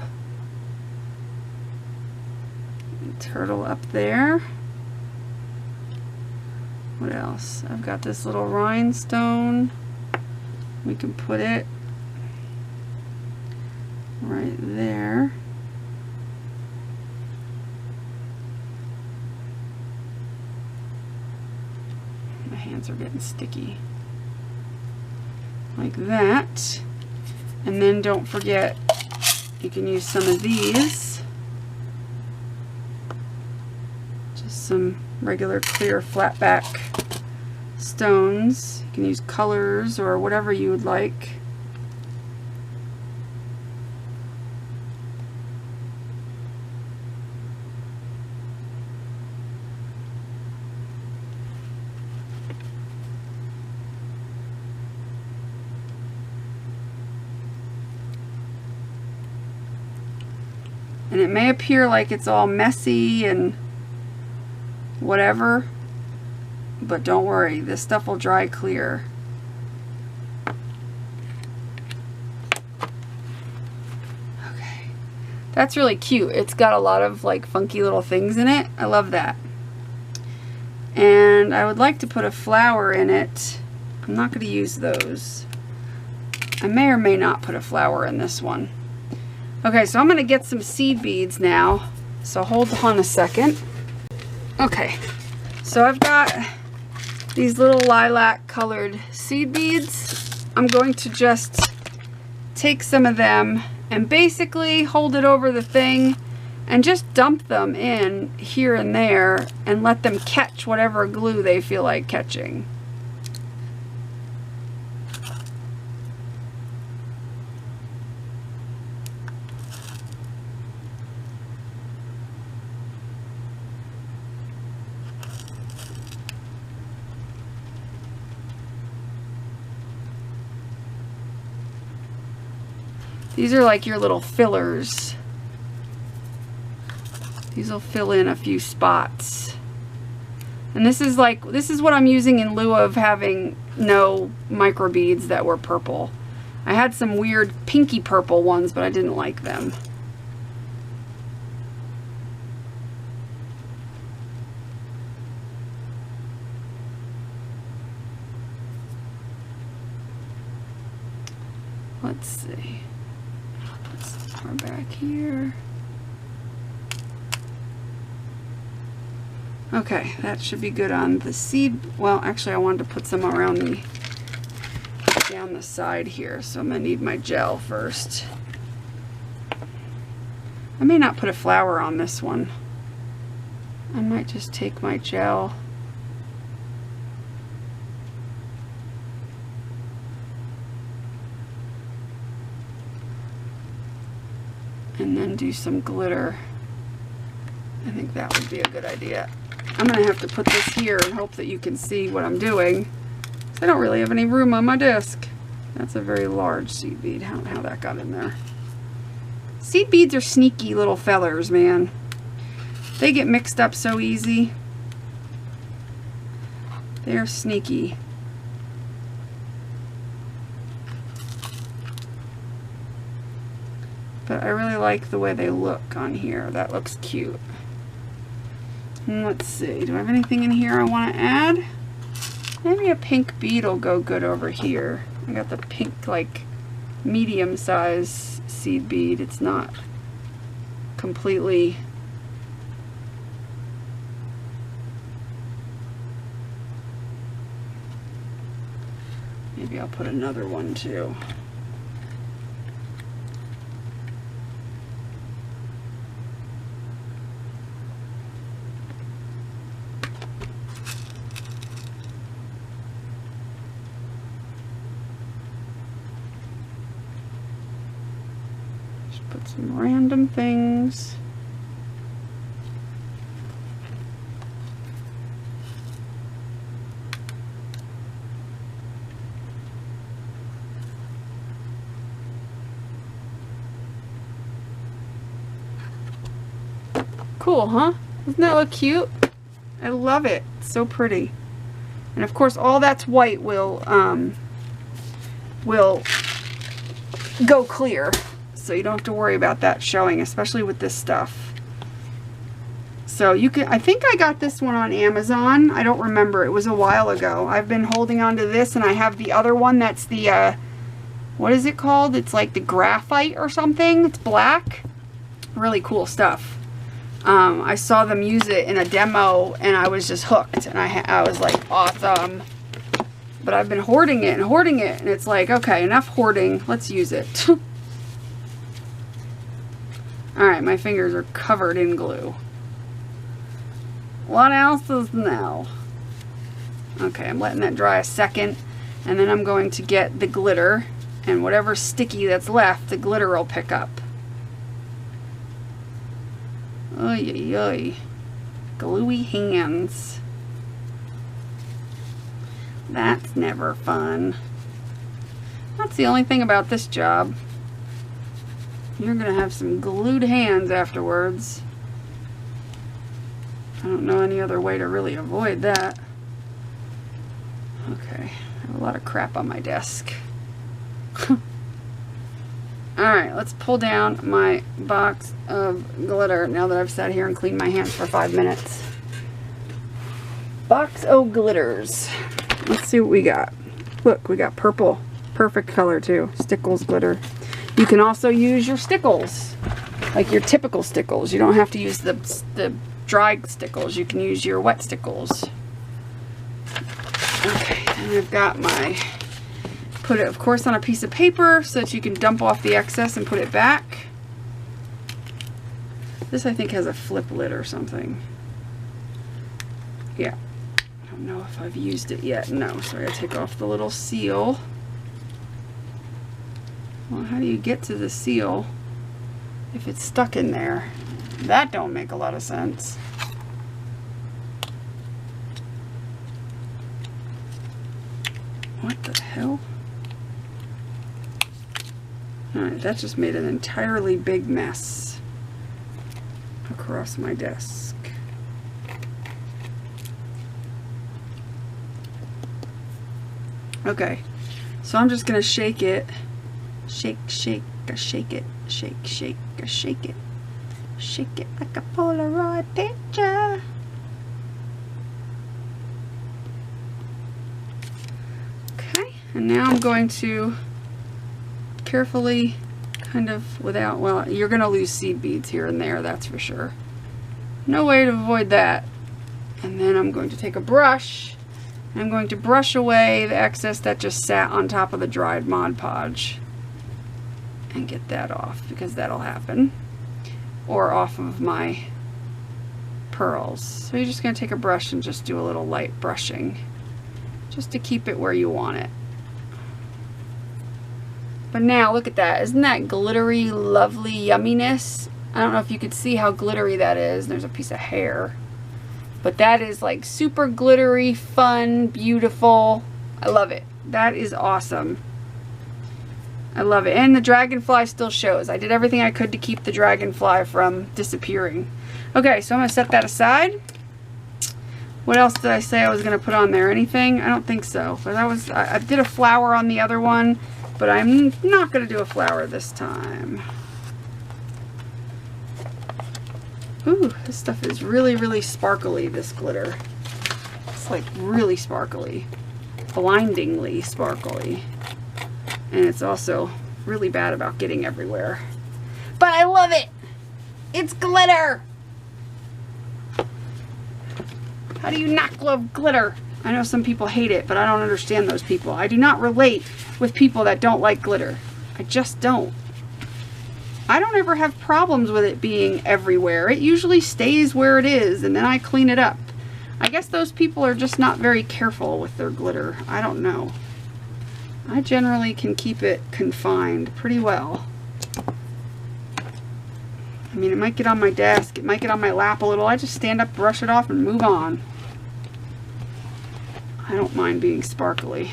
Speaker 1: Turtle up there. What else? I've got this little rhinestone. We can put it right there. My hands are getting sticky. Like that. And then don't forget, you can use some of these. Just some regular clear flat back stones. You can use colors or whatever you would like. And it may appear like it's all messy and whatever, but don't worry, this stuff will dry clear. Okay, that's really cute. It's got a lot of like funky little things in it. I love that. And I would like to put a flower in it. I'm not going to use those. I may or may not put a flower in this one. Okay, so I'm going to get some seed beads now. So hold on a second. Okay, so I've got these little lilac colored seed beads. I'm going to just take some of them and basically hold it over the thing and just dump them in here and there and let them catch whatever glue they feel like catching. These are like your little fillers. These will fill in a few spots. And this is what I'm using in lieu of having no micro beads that were purple. I had some weird pinky purple ones, but I didn't like them. Let's see. Put some more back here. Okay, that should be good on the seed. Well, actually I wanted to put some around down the side here, so I'm gonna need my gel first. I may not put a flower on this one. I might just take my gel. And then do some glitter. I think that would be a good idea. I'm going to have to put this here and hope that you can see what I'm doing. I don't really have any room on my desk. That's a very large seed bead. How that got in there. Seed beads are sneaky little fellers, man. They get mixed up so easy. They're sneaky. But I really like the way they look on here. That looks cute. Let's see, do I have anything in here I want to add? Maybe a pink bead will go good over here. I got the pink, like, medium size seed bead. It's not completely... Maybe I'll put another one too. Put some random things. Cool, huh? Doesn't that look cute? I love it. It's so pretty. And of course all that's white will go clear. So you don't have to worry about that showing, especially with this stuff. So you can, I think I got this one on Amazon. I don't remember. It was a while ago. I've been holding on to this, and I have the other one that's the, what is it called? It's like the graphite or something. It's black. Really cool stuff. I saw them use it in a demo, and I was just hooked. And I was like, awesome. But I've been hoarding it, and it's like, okay, enough hoarding. Let's use it. Alright, my fingers are covered in glue. What else is new? Okay, I'm letting that dry a second, and then I'm going to get the glitter, and whatever sticky that's left, the glitter will pick up. Oy, oy, oy. Gluey hands. That's never fun. That's the only thing about this job. You're gonna have some glued hands afterwards. I don't know any other way to really avoid that. Okay, I have a lot of crap on my desk. Alright, let's pull down my box of glitter now that I've sat here and cleaned my hands for 5 minutes. Box of glitters. Let's see what we got. Look, we got purple. Perfect color too. Stickles glitter. You can also use your stickles, like your typical stickles. You don't have to use the dry stickles. You can use your wet stickles. Okay, and I've got my, put it of course on a piece of paper so that you can dump off the excess and put it back. This I think has a flip lid or something. Yeah, I don't know if I've used it yet. No, so I gotta take off the little seal. Well, how do you get to the seal if it's stuck in there? That don't make a lot of sense. What the hell? Alright, that just made an entirely big mess across my desk. Okay, so I'm just gonna shake it. Shake, shake, shake it. Shake, shake, shake it. Shake it like a Polaroid picture. Okay, and now I'm going to carefully, kind of without, well, you're going to lose seed beads here and there, that's for sure. No way to avoid that. And then I'm going to take a brush. I'm going to brush away the excess that just sat on top of the dried Mod Podge. And get that off, because that'll happen. Or off of my pearls. So you're just going to take a brush and just do a little light brushing, just to keep it where you want it. But now look at that. Isn't that glittery, lovely yumminess? I don't know if you could see how glittery that is. There's a piece of hair. But that is like super glittery, fun, beautiful. I love it. That is awesome. I love it. And the dragonfly still shows. I did everything I could to keep the dragonfly from disappearing. Okay, so I'm going to set that aside. What else did I say I was going to put on there? Anything? I don't think so. But that was, I did a flower on the other one, but I'm not going to do a flower this time. Ooh, this stuff is really, really sparkly, this glitter. It's like really sparkly. Blindingly sparkly. And it's also really bad about getting everywhere. But I love it! It's glitter! How do you not love glitter? I know some people hate it, but I don't understand those people. I do not relate with people that don't like glitter. I just don't. I don't ever have problems with it being everywhere. It usually stays where it is, and then I clean it up. I guess those people are just not very careful with their glitter. I don't know. I generally can keep it confined pretty well. I mean, it might get on my desk, it might get on my lap a little. I just stand up, brush it off, and move on. I don't mind being sparkly.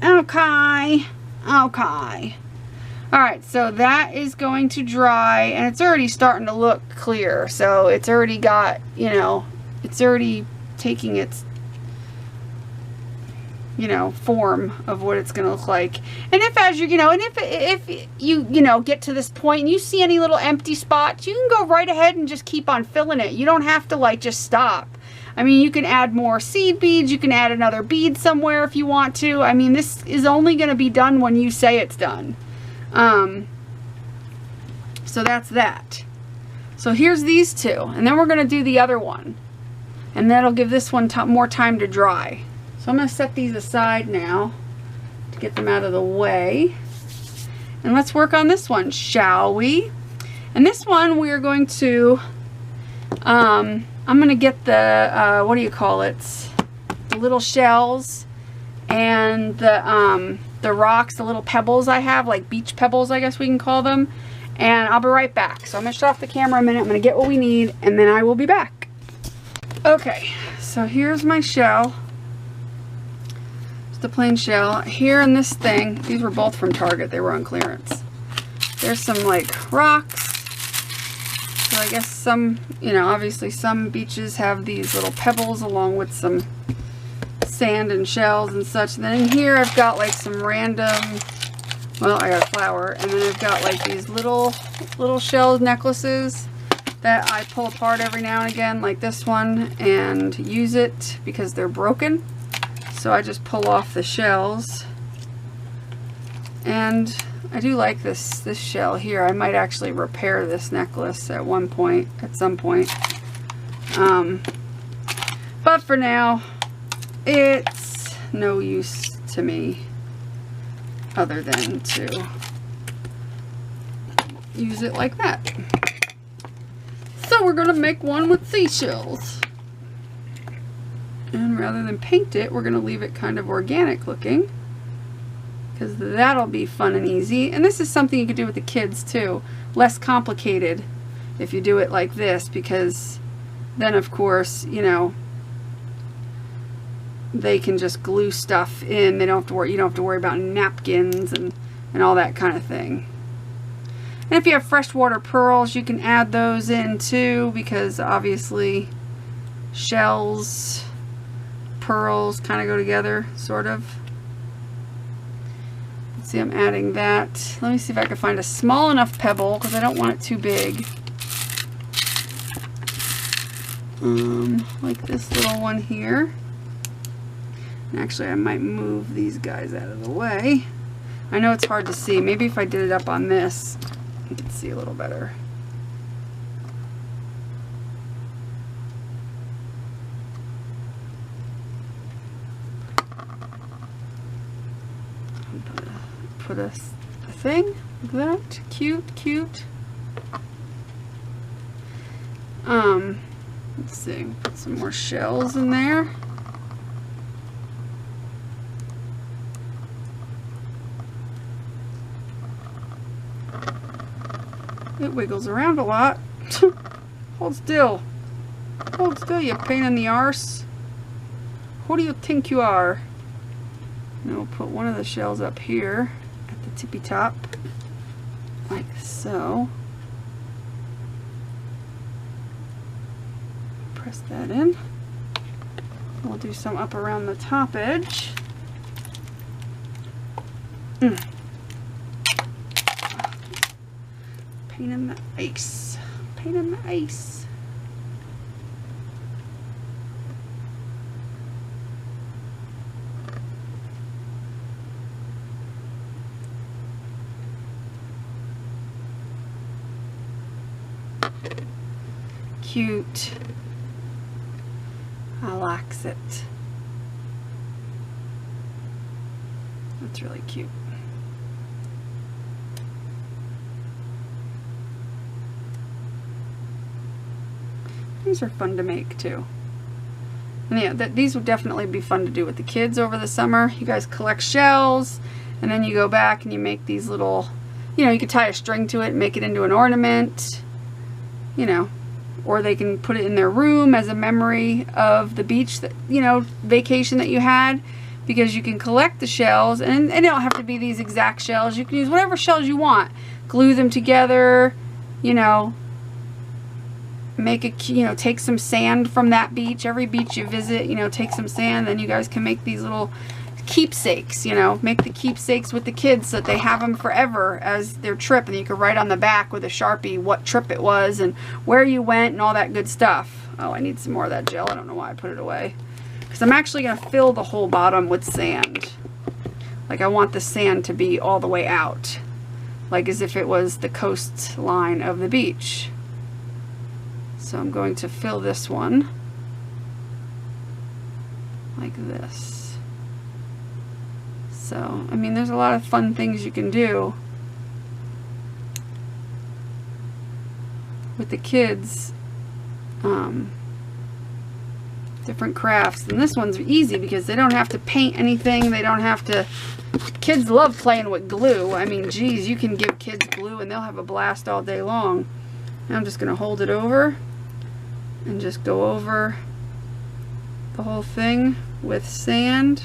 Speaker 1: Okay. Okay. Alright, so that is going to dry, and it's already starting to look clear. So it's already got, you know, it's already taking its, you know, form of what it's going to look like. And if as you know, and if you know, get to this point and you see any little empty spots, you can go right ahead and just keep on filling it. You don't have to like just stop. I mean, you can add more seed beads, you can add another bead somewhere if you want to. I mean, this is only going to be done when you say it's done. So that's that. So here's these two, and then we're going to do the other one. And that'll give this one more time to dry. So I'm going to set these aside now to get them out of the way. And let's work on this one, shall we? And this one we're going to, I'm going to get the, what do you call it? The little shells and the rocks, the little pebbles I have, like beach pebbles I guess we can call them. And I'll be right back. So I'm going to shut off the camera a minute. I'm going to get what we need and then I will be back. Okay, so here's my shell. The plain shell here in this thing. These were both from Target. They were on clearance. There's some like rocks. So I guess some, you know, obviously some beaches have these little pebbles along with some sand and shells and such. And then in here I've got like some random, well, I got a flower, and then I've got like these little shell necklaces that I pull apart every now and again, like this one, and use it because they're broken. So I just pull off the shells. And I do like this shell here. I might actually repair this necklace at some point. But for now, it's no use to me other than to use it like that. So we're gonna make one with seashells. And rather than paint it, we're gonna leave it kind of organic looking, because that'll be fun and easy. And this is something you could do with the kids too. Less complicated if you do it like this, because then of course, you know, they can just glue stuff in. They don't have to worry, you don't have to worry about napkins and all that kind of thing. And if you have freshwater pearls, you can add those in too, because obviously shells, pearls kind of go together, sort of. Let's see, I'm adding that. Let me see if I can find a small enough pebble, because I don't want it too big. Like this little one here. And actually, I might move these guys out of the way. I know it's hard to see. Maybe if I did it up on this, you can see a little better. Put a thing like that. Cute, cute. Let's see. Put some more shells in there. It wiggles around a lot. Hold still. Hold still, you pain in the arse. Who do you think you are? And we'll put one of the shells up here at the tippy top, like so. Press that in. We'll do some up around the top edge. Pain in the ice. Pain in the ice. Cute. I likes it. That's really cute. These are fun to make too. And yeah, these would definitely be fun to do with the kids over the summer. You guys collect shells, and then you go back and you make these little, you know, you could tie a string to it and make it into an ornament, you know, or they can put it in their room as a memory of the beach, that, you know, vacation that you had, because you can collect the shells, and they don't have to be these exact shells. You can use whatever shells you want, glue them together, you know, make a, you know, take some sand from that beach. Every beach you visit, you know, take some sand, then you guys can make these little keepsakes, you know, make the keepsakes with the kids so that they have them forever as their trip, and you can write on the back with a Sharpie what trip it was and where you went and all that good stuff. Oh, I need some more of that gel. I don't know why I put it away, because I'm actually going to fill the whole bottom with sand. Like, I want the sand to be all the way out, like as if it was the coastline of the beach. So I'm going to fill this one like this. So, I mean, there's a lot of fun things you can do with the kids. Different crafts. And this one's easy because they don't have to paint anything. They don't have to... Kids love playing with glue. I mean, geez, you can give kids glue and they'll have a blast all day long. Now I'm just going to hold it over and just go over the whole thing with sand.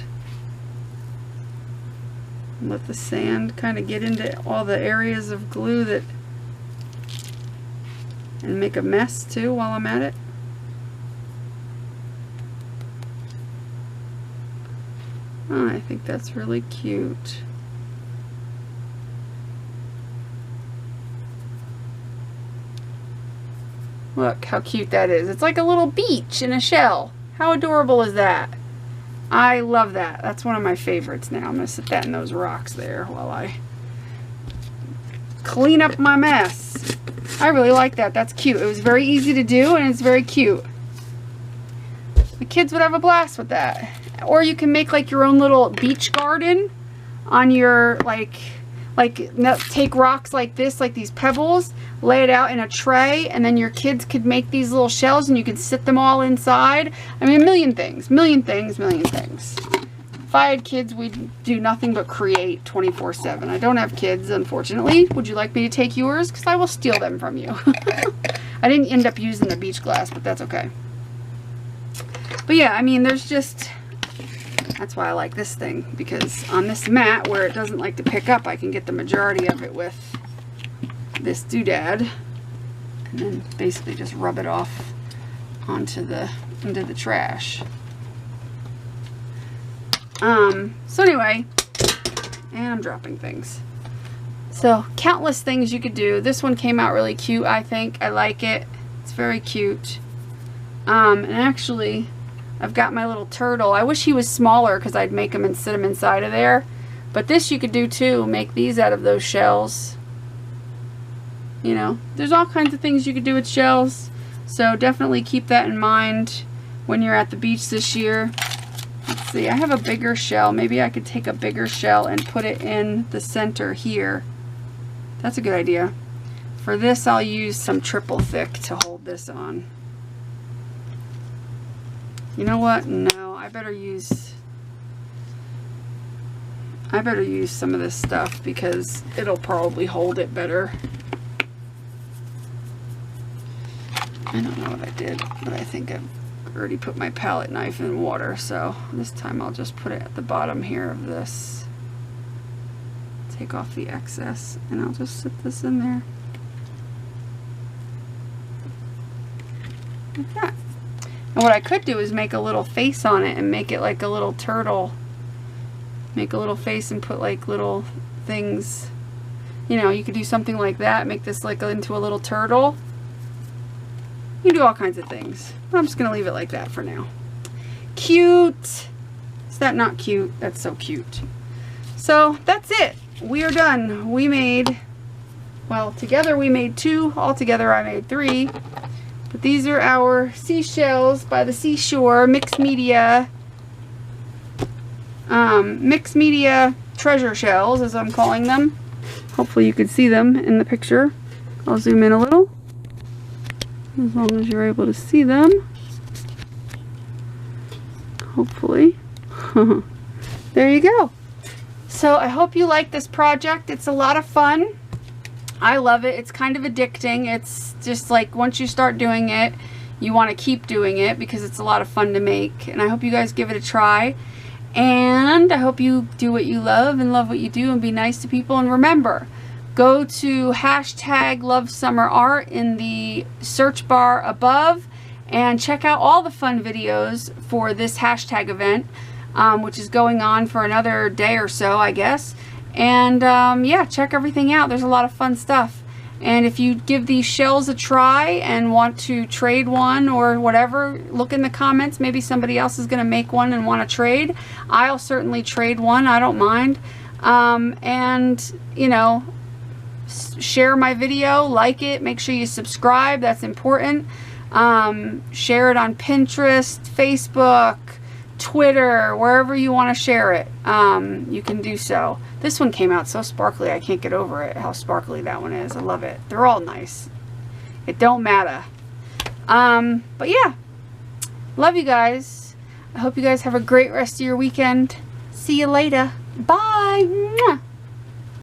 Speaker 1: Let the sand kind of get into all the areas of glue that, and make a mess too while I'm at it. Oh, I think that's really cute. Look how cute that is. It's like a little beach in a shell. How adorable is that? I love that. That's one of my favorites now. I'm going to sit that in those rocks there while I clean up my mess. I really like that. That's cute. It was very easy to do and it's very cute. The kids would have a blast with that. Or you can make like your own little beach garden on your take rocks like this, like these pebbles, lay it out in a tray, and then your kids could make these little shells and you could sit them all inside. I mean, a million things. If I had kids, we'd do nothing but create 24/7. I don't have kids, unfortunately. Would you like me to take yours? Because I will steal them from you. I didn't end up using the beach glass, but that's okay. But yeah, I mean, there's just... That's why I like this thing, because on this mat where it doesn't like to pick up, I can get the majority of it with this doodad, and then basically just rub it off into the trash. So anyway, and I'm dropping things. So countless things you could do. This one came out really cute, I think. I like it. It's very cute. And actually, I've got my little turtle. I wish he was smaller because I'd make him and sit him inside of there. But this you could do too. Make these out of those shells. You know, there's all kinds of things you could do with shells. So definitely keep that in mind when you're at the beach this year. Let's see, I have a bigger shell. Maybe I could take a bigger shell and put it in the center here. That's a good idea. For this, I'll use some triple thick to hold this on. You know what? No, I better use some of this stuff because it'll probably hold it better. I don't know what I did, but I think I've already put my palette knife in water, so this time I'll just put it at the bottom here of this. Take off the excess, and I'll just sit this in there. Like that. And what I could do is make a little face on it and make it like a little turtle. Make a little face and put like little things. You know, you could do something like that. Make this like into a little turtle. You can do all kinds of things. I'm just going to leave it like that for now. Cute. Is that not cute? That's so cute. So that's it. We are done. We made, well, together we made 2. All together I made 3. But these are our seashells by the seashore, mixed media treasure shells, as I'm calling them. Hopefully you could see them in the picture. I'll zoom in a little, as long as you're able to see them. Hopefully. There you go. So I hope you like this project. It's a lot of fun. I love it. It's kind of addicting. It's just like once you start doing it, you want to keep doing it because it's a lot of fun to make. And I hope you guys give it a try. And I hope you do what you love and love what you do and be nice to people. And remember, go to #LoveSummerArt in the search bar above and check out all the fun videos for this hashtag event, which is going on for another day or so, I guess. And yeah, check everything out. There's a lot of fun stuff. And if you give these shells a try and want to trade one or whatever, look in the comments. Maybe somebody else is going to make one and want to trade. I'll certainly trade one. I don't mind. And, you know, share my video, like it, make sure you subscribe. That's important. Share it on Pinterest, Facebook, Twitter, wherever you want to share it. You can do so. This one came out so sparkly, I can't get over it, how sparkly that one is. I love it. They're all nice. It don't matter. But yeah, love you guys. I hope you guys have a great rest of your weekend. See you later. Bye. Mwah.